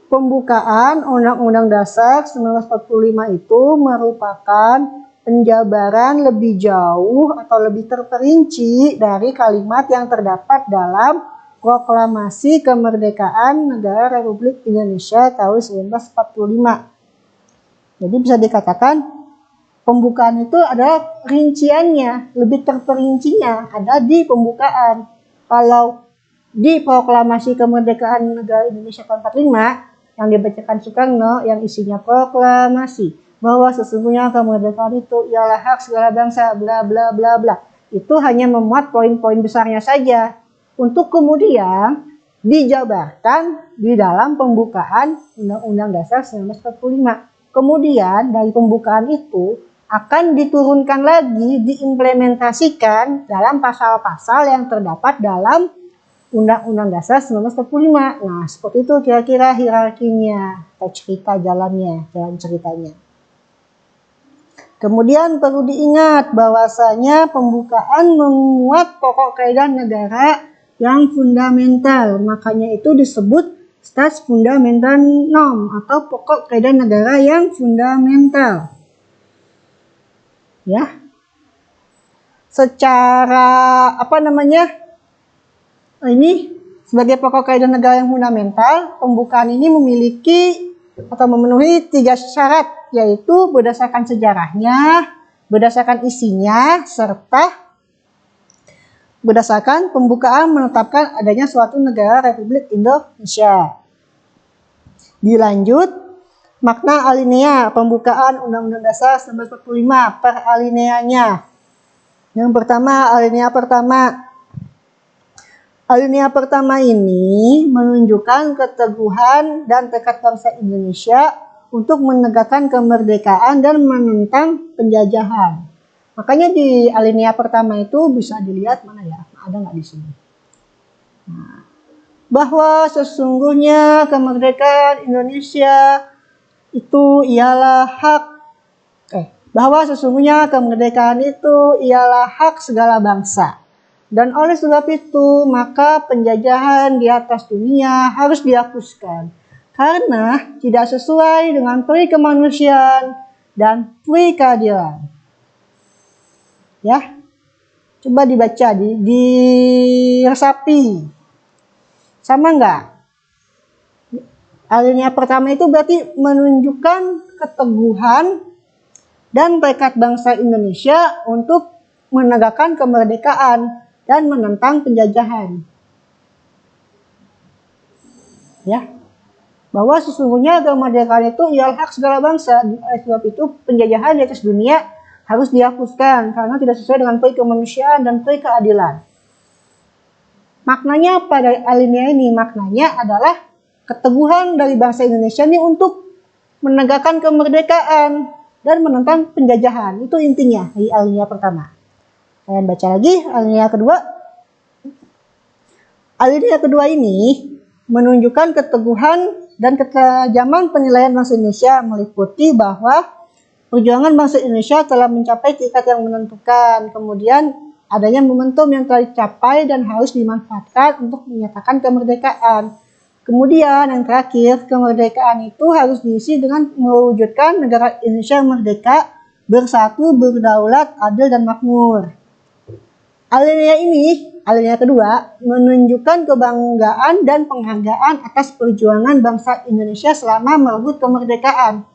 pembukaan Undang-Undang Dasar 1945 itu merupakan penjabaran lebih jauh atau lebih terperinci dari kalimat yang terdapat dalam Proklamasi Kemerdekaan Negara Republik Indonesia tahun 1945. Jadi bisa dikatakan pembukaan itu adalah rinciannya, lebih terperincinya ada di pembukaan. Kalau di Proklamasi Kemerdekaan Negara Indonesia tahun 45 yang dibacakan Soekarno yang isinya proklamasi bahwa sesungguhnya kemerdekaan itu ialah hak segala bangsa, bla bla bla bla. Itu hanya memuat poin-poin besarnya saja untuk kemudian dijabarkan di dalam pembukaan Undang-Undang Dasar 1945. Kemudian dari pembukaan itu akan diturunkan lagi, diimplementasikan dalam pasal-pasal yang terdapat dalam Undang-Undang Dasar 1945. Nah, seperti itu kira-kira hierarkinya atau cerita jalan ceritanya. Kemudian perlu diingat bahwasanya pembukaan memuat pokok kaidah negara yang fundamental. Makanya itu disebut Stats Fundamental Norm atau pokok kaidah negara yang fundamental. Ya. Secara ini sebagai pokok kaidah negara yang fundamental, pembukaan ini memiliki atau memenuhi 3 syarat, yaitu berdasarkan sejarahnya, berdasarkan isinya, serta berdasarkan pembukaan menetapkan adanya suatu negara Republik Indonesia. Dilanjut, makna alinea pembukaan Undang-Undang Dasar 1945 per alineanya. Yang pertama, alinea pertama. Alinea pertama ini menunjukkan keteguhan dan tekad bangsa Indonesia untuk menegakkan kemerdekaan dan menentang penjajahan. Makanya di alinea pertama itu bisa dilihat mana ya, ada nggak di sini? Nah, bahwa sesungguhnya kemerdekaan Indonesia itu ialah bahwa sesungguhnya kemerdekaan itu ialah hak segala bangsa. Dan oleh sebab itu, maka penjajahan di atas dunia harus dihapuskan. Karena tidak sesuai dengan peri kemanusiaan dan peri keadilan. Ya, coba dibaca, diresapi. Sama enggak? Alinea pertama itu berarti menunjukkan keteguhan dan tekad bangsa Indonesia untuk menegakkan kemerdekaan dan menentang penjajahan. Ya, bahwa sesungguhnya kemerdekaan itu ialah hak segala bangsa. Oleh sebab itu penjajahan di atas dunia harus dihapuskan karena tidak sesuai dengan peri kemanusiaan dan peri keadilan. Maknanya pada alinea ini, maknanya adalah keteguhan dari bangsa Indonesia ini untuk menegakkan kemerdekaan dan menentang penjajahan. Itu intinya di alinea pertama. Kalian baca lagi alinea kedua. Alinea kedua ini menunjukkan keteguhan dan ketajaman penilaian bangsa Indonesia, meliputi bahwa perjuangan bangsa Indonesia telah mencapai tingkat yang menentukan. Kemudian adanya momentum yang telah dicapai dan harus dimanfaatkan untuk menyatakan kemerdekaan. Kemudian yang terakhir, kemerdekaan itu harus diisi dengan mewujudkan negara Indonesia merdeka, bersatu, berdaulat, adil, dan makmur. Alinea ini, alinea kedua, menunjukkan kebanggaan dan penghargaan atas perjuangan bangsa Indonesia selama merebut kemerdekaan.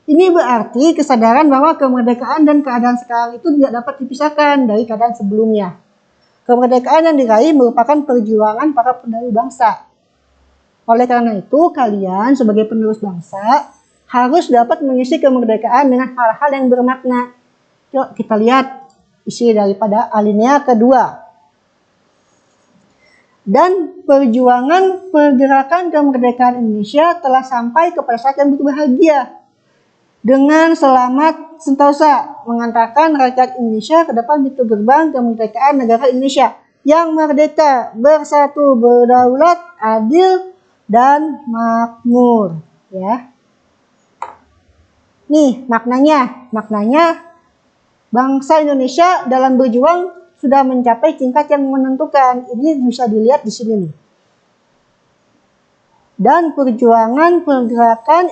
Ini berarti kesadaran bahwa kemerdekaan dan keadaan sekarang itu tidak dapat dipisahkan dari keadaan sebelumnya. Kemerdekaan yang diraih merupakan perjuangan para pendahulu bangsa. Oleh karena itu, kalian sebagai penerus bangsa harus dapat mengisi kemerdekaan dengan hal-hal yang bermakna. Yuk kita lihat isi daripada alinea kedua. Dan perjuangan pergerakan kemerdekaan Indonesia telah sampai kepada saat yang berbahagia. Dengan selamat sentosa mengantarkan rakyat Indonesia ke depan pintu gerbang kemerdekaan negara Indonesia yang merdeka, bersatu, berdaulat, adil, dan makmur. Ya. Nih maknanya bangsa Indonesia dalam berjuang sudah mencapai tingkat yang menentukan. Ini bisa dilihat di sini nih. Dan perjuangan pergerakan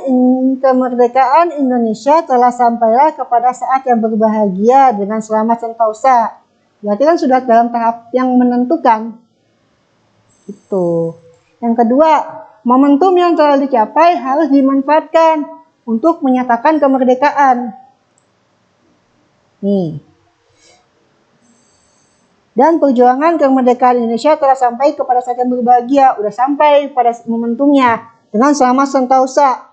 kemerdekaan Indonesia telah sampailah kepada saat yang berbahagia dengan selamat sentosa. Berarti kan sudah dalam tahap yang menentukan. Itu. Yang kedua, momentum yang telah dicapai harus dimanfaatkan untuk menyatakan kemerdekaan. Nih. Dan perjuangan kemerdekaan Indonesia telah sampai kepada saat yang berbahagia, udah sampai pada momentumnya dengan selamat sentosa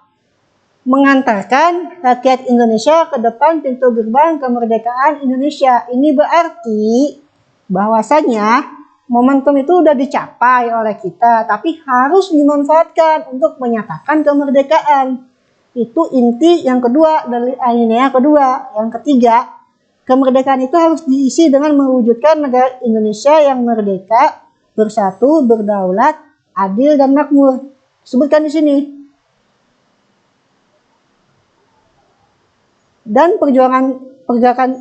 mengantarkan rakyat Indonesia ke depan pintu gerbang kemerdekaan Indonesia. Ini berarti bahwasanya momentum itu udah dicapai oleh kita, tapi harus dimanfaatkan untuk menyatakan kemerdekaan. Itu inti yang kedua dari alinea kedua. Yang ketiga, kemerdekaan itu harus diisi dengan mewujudkan negara Indonesia yang merdeka, bersatu, berdaulat, adil, dan makmur. Sebutkan di sini. Dan pergerakan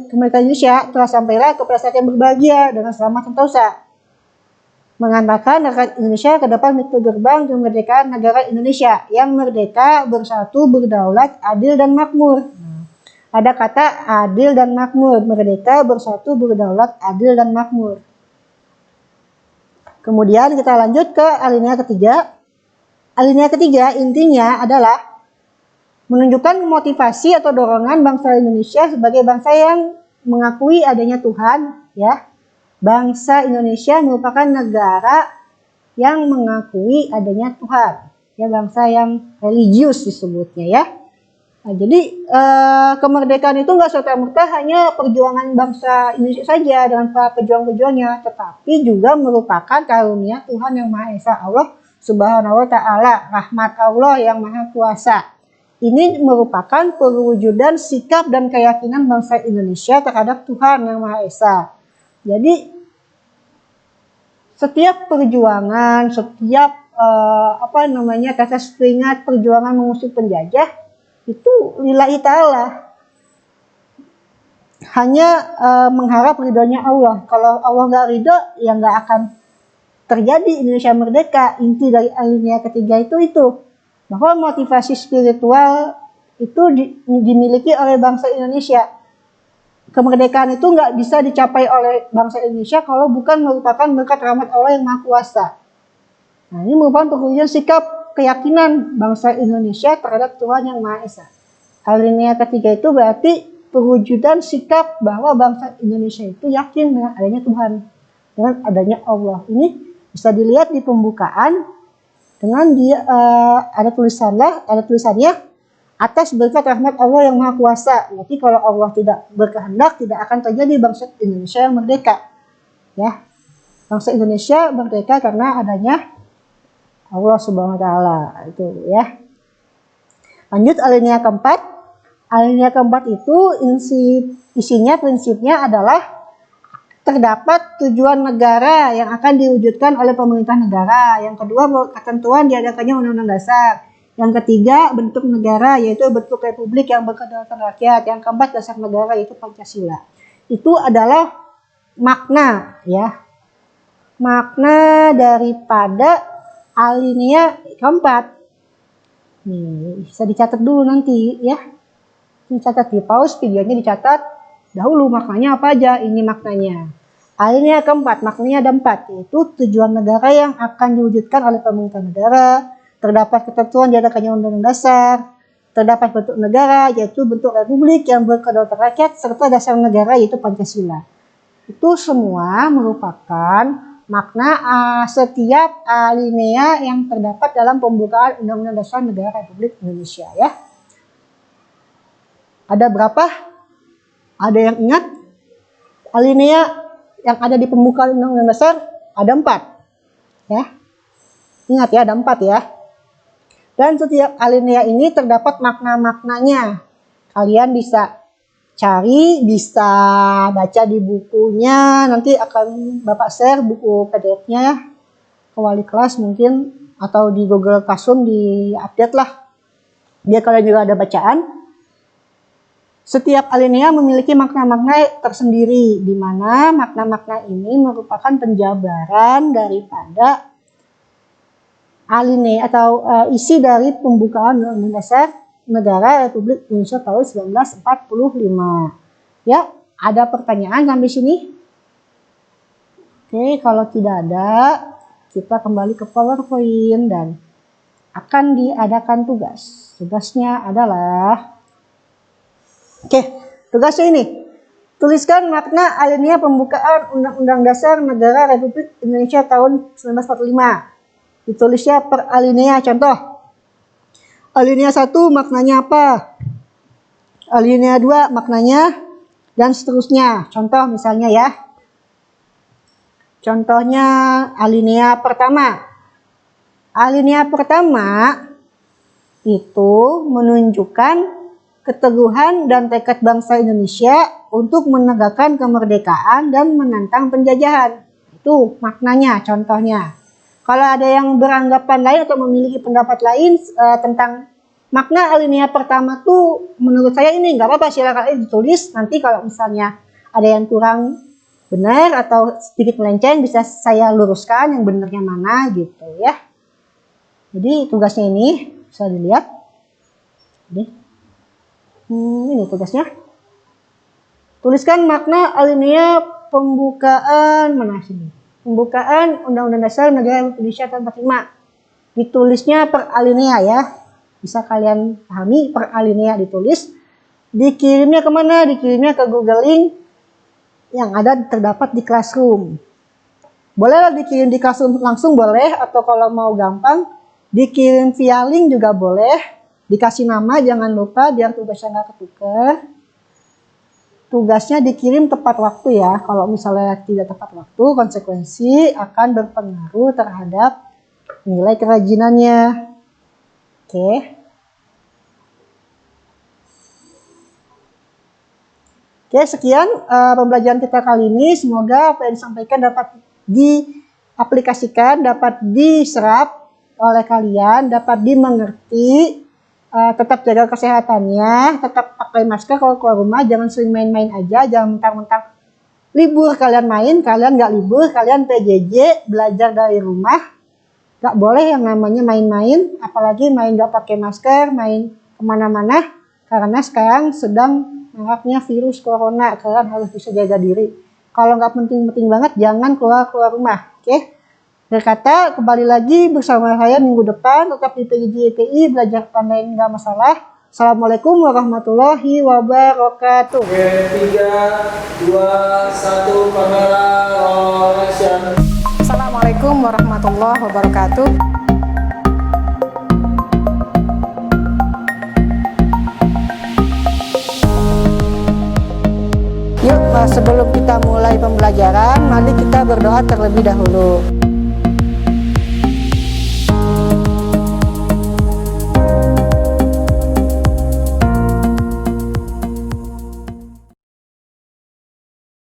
kemerdekaan Indonesia telah sampailah kepada saat yang berbahagia dengan selamat sentosa. Mengantarkan rakyat Indonesia ke depan pintu gerbang kemerdekaan negara Indonesia yang merdeka, bersatu, berdaulat, adil, dan makmur. Ada kata adil dan makmur, merdeka, bersatu, berdaulat, adil dan makmur. Kemudian kita lanjut ke alinea ketiga. Alinea ketiga intinya adalah menunjukkan motivasi atau dorongan bangsa Indonesia sebagai bangsa yang mengakui adanya Tuhan, ya. Bangsa Indonesia merupakan negara yang mengakui adanya Tuhan, ya, bangsa yang religius disebutnya, ya. Nah, jadi kemerdekaan itu nggak serta-merta hanya perjuangan bangsa Indonesia saja dengan para pejuang-pejuangnya, tetapi juga merupakan karunia Tuhan yang Maha Esa, Allah Subhanahu wa Ta'ala, rahmat Allah yang Maha Kuasa. Ini merupakan perwujudan sikap dan keyakinan bangsa Indonesia terhadap Tuhan yang Maha Esa. Jadi setiap perjuangan, setiap tetes keringat perjuangan mengusir penjajah itu lillahi ta'ala, hanya mengharap ridhonya Allah. Kalau Allah nggak ridho, ya nggak akan terjadi Indonesia merdeka. Inti dari alinea ketiga itu bahwa motivasi spiritual itu dimiliki oleh bangsa Indonesia. Kemerdekaan itu nggak bisa dicapai oleh bangsa Indonesia kalau bukan merupakan berkat rahmat Allah yang Maha Kuasa. Nah, ini merupakan perwujudan sikap keyakinan bangsa Indonesia terhadap Tuhan yang Maha Esa. Alinea ketiga itu berarti perwujudan sikap bahwa bangsa Indonesia itu yakin dengan adanya Tuhan, dengan adanya Allah. Ini bisa dilihat di pembukaan dengan dia ada tulisannya atas berkat rahmat Allah yang Maha Kuasa. Berarti kalau Allah tidak berkehendak, tidak akan terjadi bangsa Indonesia yang merdeka. Ya, bangsa Indonesia merdeka karena adanya Allah Subhanahu wa Ta'ala, itu, ya. Lanjut alinea keempat. Alinea keempat itu prinsipnya adalah terdapat tujuan negara yang akan diwujudkan oleh pemerintah negara. Yang kedua, ketentuan diadakannya Undang-Undang Dasar. Yang ketiga, bentuk negara, yaitu bentuk republik yang berkedaulatan rakyat. Yang keempat, dasar negara, yaitu Pancasila. Itu adalah makna, ya. Makna daripada alinea keempat. Nih, bisa dicatat dulu nanti, ya. Dicatat, di pause videonya, dicatat dahulu maknanya apa aja. Ini maknanya. Alinea keempat, maknanya ada 4, yaitu tujuan negara yang akan diwujudkan oleh pemerintah negara, terdapat ketentuan diadakannya Undang-Undang Dasar, terdapat bentuk negara, yaitu bentuk republik yang berkedaulatan rakyat, serta dasar negara, yaitu Pancasila. Itu semua merupakan makna setiap alinea yang terdapat dalam pembukaan Undang-Undang Dasar Negara Republik Indonesia, ya. Ada berapa? Ada yang ingat? Alinea yang ada di pembukaan Undang-Undang Dasar ada 4, ya. Ingat ya, ada 4, ya. Dan setiap alinea ini terdapat makna-maknanya. Kalian bisa cari, bisa baca di bukunya, nanti akan Bapak share buku PDF-nya ke wali kelas mungkin, atau di Google Classroom di-update lah, biar kalian juga ada bacaan. Setiap alinea memiliki makna-makna tersendiri, di mana makna-makna ini merupakan penjabaran daripada alinea atau isi dari pembukaan Undang-Undang Dasar Negara Republik Indonesia tahun 1945. Ya, ada pertanyaan sampai sini? Oke, kalau tidak ada, kita kembali ke PowerPoint dan akan diadakan tugas. Tugasnya adalah, tugasnya ini. Tuliskan makna alinea pembukaan Undang-Undang Dasar Negara Republik Indonesia tahun 1945. Ditulisnya per alinea, contoh. Alinea 1 maknanya apa? Alinea 2 maknanya, dan seterusnya. Contoh misalnya, ya. Contohnya alinea pertama. Alinea pertama itu menunjukkan keteguhan dan tekad bangsa Indonesia untuk menegakkan kemerdekaan dan menentang penjajahan. Itu maknanya, contohnya. Kalau ada yang beranggapan lain atau memiliki pendapat lain tentang makna alinea pertama tuh, menurut saya ini nggak apa-apa, silakan ditulis. Nanti kalau misalnya ada yang kurang benar atau sedikit melenceng, bisa saya luruskan yang benarnya mana gitu, ya. Jadi tugasnya ini bisa dilihat. Ini tugasnya. Tuliskan makna alinea pembukaan mana sini? Pembukaan Undang-Undang Dasar Negara Indonesia tahun 45. Ditulisnya per alinea ya. Bisa kalian pahami, per alinea ditulis. Dikirimnya kemana? Dikirimnya ke Google Link yang terdapat di Classroom. Boleh dikirim di Classroom langsung boleh, atau kalau mau gampang dikirim via link juga boleh. Dikasih nama jangan lupa biar tugasnya nggak ketukar. Tugasnya dikirim tepat waktu ya. Kalau misalnya tidak tepat waktu, konsekuensi akan berpengaruh terhadap nilai kerajinannya. Oke. Oke, sekian pembelajaran kita kali ini. Semoga apa yang disampaikan dapat diaplikasikan, dapat diserap oleh kalian, dapat dimengerti. Tetap jaga kesehatannya, tetap pakai masker kalau keluar rumah, jangan sering main-main aja, jangan mentang-mentang libur kalian main, kalian nggak libur, kalian PJJ, belajar dari rumah. Nggak boleh yang namanya main-main, apalagi main nggak pakai masker, main kemana-mana, karena sekarang sedang maraknya virus corona, kalian harus bisa jaga diri. Kalau nggak penting-penting banget, jangan keluar rumah, oke? Berkata, kembali lagi bersama saya minggu depan, tetap di PJJ belajar online nggak masalah. Assalamualaikum warahmatullahi wabarakatuh. 3, 2, 1, kamera, roll action. Assalamualaikum warahmatullahi wabarakatuh. Yuk, sebelum kita mulai pembelajaran, mari kita berdoa terlebih dahulu.